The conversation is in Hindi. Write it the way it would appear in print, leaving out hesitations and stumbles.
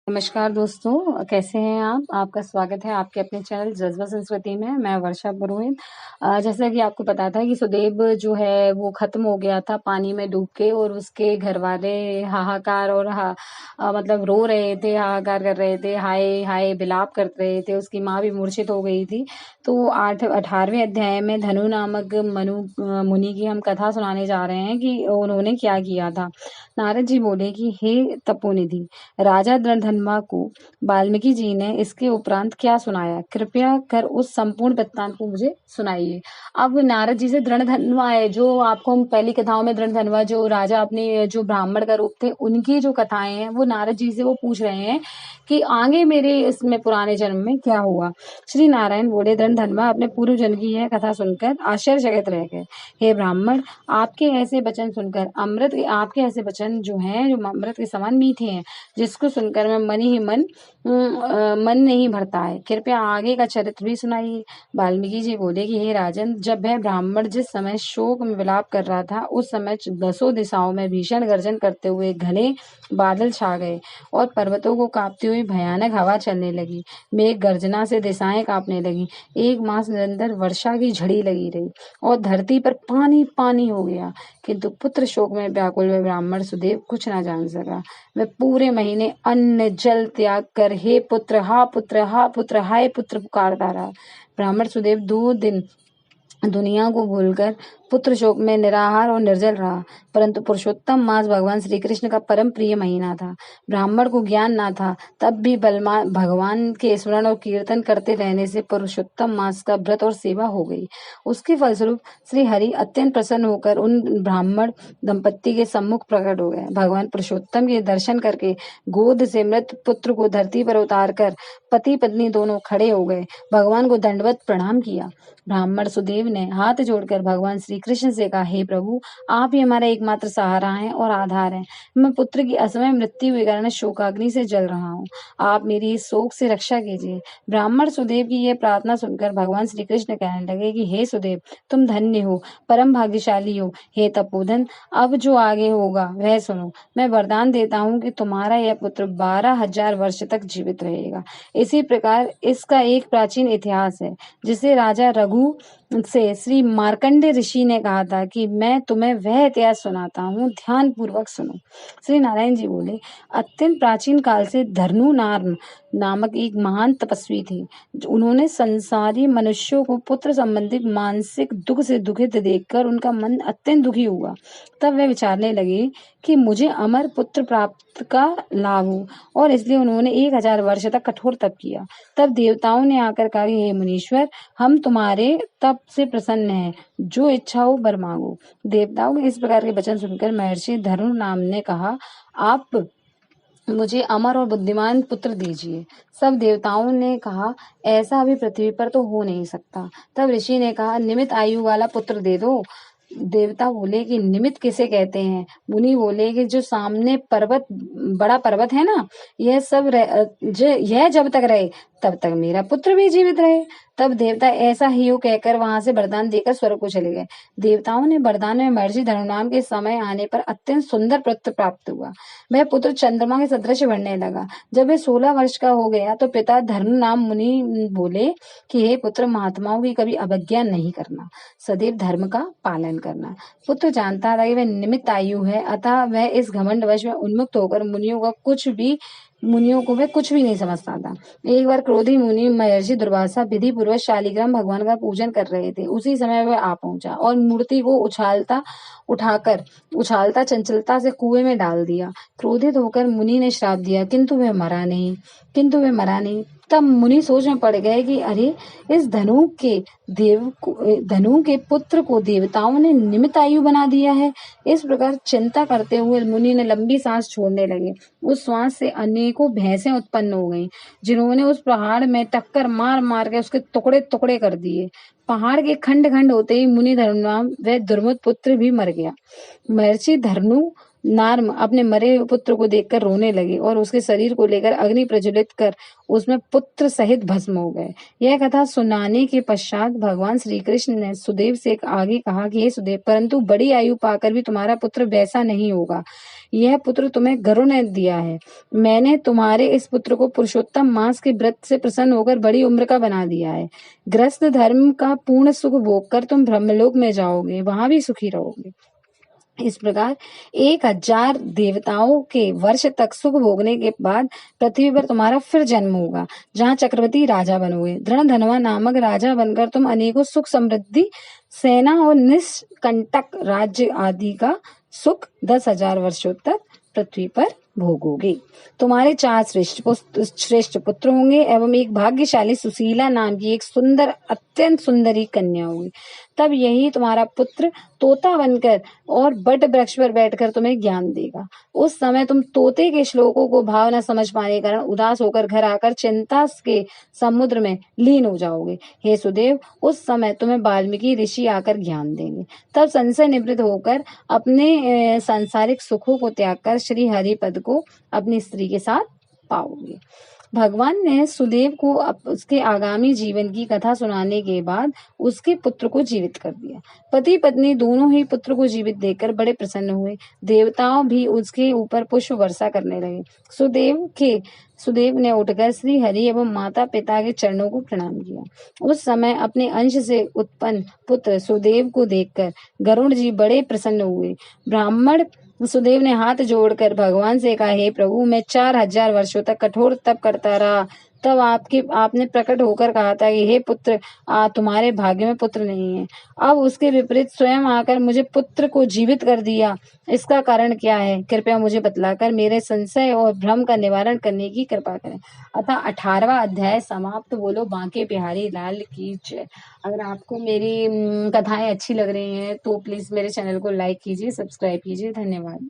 नमस्कार दोस्तों, कैसे हैं आप? आपका स्वागत है आपके अपने चैनल जज्बा संस्कृति में। मैं वर्षा पुरोहित। जैसा कि आपको पता था कि सुदेव जो है वो खत्म हो गया था पानी में डूब के, और उसके घर वाले हाहाकार और मतलब रो रहे थे, हाहाकार कर रहे थे, हाय हाय विलाप कर रहे थे। उसकी माँ भी मूर्छित हो गई थी। तो 18वें अध्याय में धनु नामक मुनि की हम कथा सुनाने जा रहे हैं कि उन्होंने क्या किया था। नारद जी बोले कि हे तपोनिधि, राजा दृढ़धनवा को वाल्मीकि जी ने इसके उपरांत क्या सुनाया, कृपया कर उस संपूर्ण वृत्तांत को मुझे सुनाइए। अब नारद जी से दृढ़धनवा है, जो आपको हम पहली कथाओं में दृढ़धनवा जो राजा अपने जो ब्राह्मण का रूप थे उनकी जो कथाएं हैं वो नारद जी से वो पूछ रहे हैं कि आगे मेरे इसमें पुराने जन्म में क्या हुआ। श्री नारायण बोले, दृढ़धनवा अपने पूर्व जन्म की यह कथा सुनकर आश्चर्यचकित रह गए। हे ब्राह्मण, आपके ऐसे वचन सुनकर आपके ऐसे वचन जो हैं जो अमृत के समान मीठे हैं, जिसको सुनकर मैं मन नहीं भरता है। कृपया आगे का चरित्र भी सुनाइए। वाल्मीकि जी बोले कि हे राजन, जब वह ब्राह्मण जिस समय शोक में विलाप कर रहा था, उस समय 10 दिशाओं में भीषण गर्जन करते हुए घने बादल छा गए और पर्वतों को कांपती हुई भयानक हवा चलने लगी। मेघ गर्जना से दिशाएं कांपने लगी। 1 मास निरंतर वर्षा की झड़ी लगी रही और धरती पर पानी पानी हो गया। किंतु पुत्र शोक में व्याकुल वह ब्राह्मण सुदेव कुछ न जान सका। वह पूरे महीने अन्न जल त्याग कर हे पुत्र, हा पुत्र, हा पुत्र, हाय पुत्र पुकारता रहा। ब्राह्मण सुदेव 2 दिन दुनिया को भूलकर पुत्र शोक में निराहार और निर्जल रहा। परंतु पुरुषोत्तम मास भगवान श्री कृष्ण का परम प्रिय महीना था। ब्राह्मण को ज्ञान ना था, तब भी भगवान के स्मरण और कीर्तन करते रहने से पुरुषोत्तम मास का व्रत और सेवा हो गई। उसके फलस्वरूप श्री हरि अत्यंत प्रसन्न होकर उन ब्राह्मण दंपत्ति के सम्मुख प्रकट हो गए। भगवान पुरुषोत्तम के दर्शन करके गोद से मृत पुत्र को धरती पर उतार कर पति पत्नी दोनों खड़े हो गए, भगवान को दंडवत प्रणाम किया। ब्राह्मण सुदेव ने हाथ जोड़कर भगवान श्री कृष्ण से कहा, हे प्रभु, आप ही हमारा एकमात्र सहारा हैं और आधार हैं। मैं पुत्र की असमय मृत्यु के कारण शोकाग्नि से जल रहा हूँ। आप मेरी इस शोक से रक्षा कीजिए। ब्राह्मण सुदेव की यह प्रार्थना सुनकर भगवान श्री कृष्ण कहने लगे कि हे सुदेव, तुम धन्य हो, परम भाग्यशाली हो। हे तपोधन, अब जो आगे होगा वह सुनो। मैं वरदान देता हूँ कि तुम्हारा यह पुत्र 12,000 वर्ष तक जीवित रहेगा। इसी प्रकार इसका एक प्राचीन इतिहास है, जिसे राजा रघु से श्री मार्कंडे ऋषि ने कहा था कि मैं तुम्हें वह इतिहास सुनाता हूँ, ध्यान पूर्वक सुनो। श्री नारायण जी बोले, अत्यंत प्राचीन काल से धरनु नामक एक महान तपस्वी थे। उन्होंने संसारी मनुष्यों को पुत्र संबंधित मानसिक दुख से दुखित देखकर उनका मन अत्यंत दुखी हुआ। तब वे विचारने लगे कि मुझे अमर पुत्र प्राप्त का लाभ हो, और इसलिए उन्होंने 1000 वर्ष तक कठोर तप किया। तब देवताओं ने आकर कहा, हे मुनीश्वर, हम तुम्हारे तप से प्रसन्न हैं, जो इच्छा हो वर मांगो। देवताओं के इस प्रकार के वचन सुनकर महर्षि धर्म नाम ने कहा, आप मुझे अमर और बुद्धिमान पुत्र दीजिए। सब देवताओं ने कहा, ऐसा अभी पृथ्वी पर तो हो नहीं सकता। तब ऋषि ने कहा, निमित आयु वाला पुत्र दे दो। देवता बोले कि निमित किसे कहते हैं? मुनि बोले कि जो सामने पर्वत, बड़ा पर्वत है ना, यह जब तक रहे तब तक मेरा पुत्र भी जीवित रहे। तब देवता ऐसा ही हो कहकर वहां से वरदान देकर स्वर्ग को चले गए। देवताओं ने वरदान में महर्षि धर्मनाम के समय आने पर अत्यंत सुंदर पुत्र प्राप्त हुआ। वह पुत्र चंद्रमा के सदृश बढ़ने लगा। जब वह 16 वर्ष का हो गया तो पिता धर्मनाम मुनि बोले कि हे पुत्र, महात्माओं की कभी अवज्ञा नहीं करना, सदैव धर्म का पालन करना। पुत्र जानता था कि वह निमित्त आयु है, अतः वह इस घमंडवश में उन्मुक्त होकर मुनियों को वह कुछ भी नहीं समझता था। एक बार क्रोधी मुनि महर्षि दुर्वासा विधि पूर्वक शालिग्राम भगवान का पूजन कर रहे थे। उसी समय वह आ पहुंचा और मूर्ति को उछालता चंचलता से कुएं में डाल दिया। क्रोधित होकर मुनि ने श्राप दिया, किंतु वह मरा नहीं। तब मुनि सोच में पड़ गए कि अरे, इस धनु के पुत्र को देवताओं ने निमित्त आयु बना दिया है। इस प्रकार चिंता करते हुए मुनि ने लंबी सांस छोड़ने लगे। उस श्वास से अनेकों भैंसें उत्पन्न हो गईं, जिन्होंने उस पहाड़ में टक्कर मार मार के उसके टुकड़े टुकड़े कर दिए। पहाड़ के खंड खंड होते ही मुनि धर्मनाम वह दुर्मत पुत्र भी मर गया। महर्षि धर्नु नार्म अपने मरे पुत्र को देखकर रोने लगे और उसके शरीर को लेकर अग्नि प्रज्वलित कर उसमें पुत्र सहित भस्म हो गए। यह कथा सुनाने के पश्चात भगवान श्री कृष्ण ने सुदेव से आगे कहा कि हे सुदेव, परंतु बड़ी आयु पाकर भी तुम्हारा पुत्र वैसा नहीं होगा, यह पुत्र तुम्हें गरुड़ ने दिया है। मैंने तुम्हारे इस पुत्र को पुरुषोत्तम मास के व्रत से प्रसन्न होकर बड़ी उम्र का बना दिया है। गृहस्थ धर्म का पूर्ण सुख भोग कर तुम ब्रह्मलोक में जाओगे, वहां भी सुखी रहोगे। इस प्रकार 1000 देवताओं के वर्ष तक सुख भोगने के बाद पृथ्वी पर तुम्हारा फिर जन्म होगा, जहाँ चक्रवर्ती राजा बनोगे। धृणधनवा नामक राजा बनकर तुम अनेकों सुख समृद्धि, सेना और निष्कंटक राज्य आदि का सुख 10,000 वर्षों तक पृथ्वी पर भोगोगे। तुम्हारे 4 श्रेष्ठ पुत्र होंगे एवं एक भाग्यशाली सुशीला नाम की एक सुंदर, अत्यंत सुंदरी कन्या होगी। तब यही तुम्हारा पुत्र तोता बनकर और बट वृक्ष पर बैठकर तुम्हें ज्ञान देगा। उस समय तुम तोते के श्लोकों को भाव न समझ पाने के कारण उदास होकर घर आकर चिंता के समुद्र में लीन हो जाओगे। हे सुदेव, उस समय तुम्हें वाल्मीकि ऋषि आकर ज्ञान देंगे। तब संशय निवृत्त होकर अपने सांसारिक सुखों को त्याग कर श्री हरिपद को अपनी स्त्री के साथ पाओगे। भगवान ने सुदेव को उसके आगामी जीवन की कथा सुनाने के बाद उसके पुत्र को जीवित कर दिया। पति पत्नी दोनों ही पुत्र को जीवित देखकर बड़े प्रसन्न हुए। देवताओं भी उसके ऊपर पुष्प वर्षा करने लगे। सुदेव ने उठकर श्री हरि एवं माता पिता के चरणों को प्रणाम किया। उस समय अपने अंश से उत्पन्न पुत्र सुदेव को देखकर गरुड़ जी बड़े प्रसन्न हुए। ब्राह्मण सुदेव ने हाथ जोड़कर भगवान से कहा, हे प्रभु, मैं 4000 वर्षों तक कठोर तप करता रहा। तब आपने प्रकट होकर कहा था कि हे पुत्र, तुम्हारे भाग्य में पुत्र नहीं है। अब उसके विपरीत स्वयं आकर मुझे पुत्र को जीवित कर दिया। इसका कारण क्या है? कृपया मुझे बतलाकर मेरे संशय और भ्रम का निवारण करने की कृपा करें। अतः 18वां अध्याय समाप्त। बोलो बांके बिहारी लाल की जय। अगर आपको मेरी कथाएं अच्छी लग रही हैं तो प्लीज मेरे चैनल को लाइक कीजिए, सब्सक्राइब कीजिए। धन्यवाद।